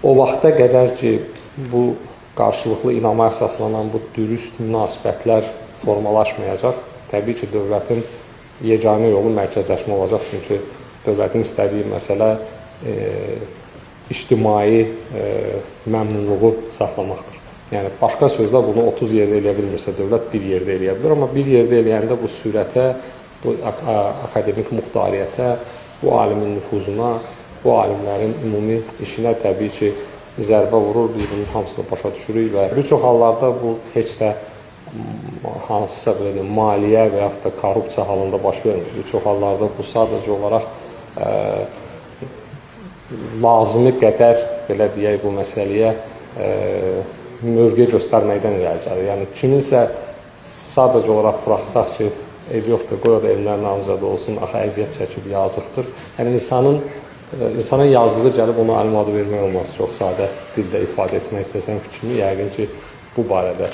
o vaxta qədər ki, bu qarşılıqlı inama əsaslanan bu dürüst münasibətlər formalaşmayacaq, təbii ki, dövlətin yeganə yolu mərkəzləşmə olacaq. Çünki dövlətin istədiyi məsələ ictimai məmnunluğu saxlamaqdır. Yəni, başqa sözlə bunu 30 yerdə eləyə bilmirsə, dövlət bir yerdə eləyə bilir. Amma bir yerdə eləyəndə bu sürətə, bu akademik muxtariyyətə, bu alimin nüfuzuna, bu alimlərin ümumi işinə təbii ki, zərbə vurur. Biz bunun hamısını başa düşürük və bir çox hallarda bu heç də hansısa maliyyə və yaxud da korrupsiya halında baş vermir. Bir çox hallarda bu sadəcə olaraq lazımi qədər, belə deyək, bu məsələyə mövqe göstərməkdən irəli gəlir. Yəni, kiminsə sadəcə olaraq buraxsaq ki, ev yoxdur, qoy o da elmlərin namizədə olsun, axı əziyyət çəkib yazıqdır. Yəni, insana yazığı gəlib ona alim adı vermək olmaz. Çox sadə dildə ifadə etmək istəsəm fikrimi, yəqin ki, bu barədə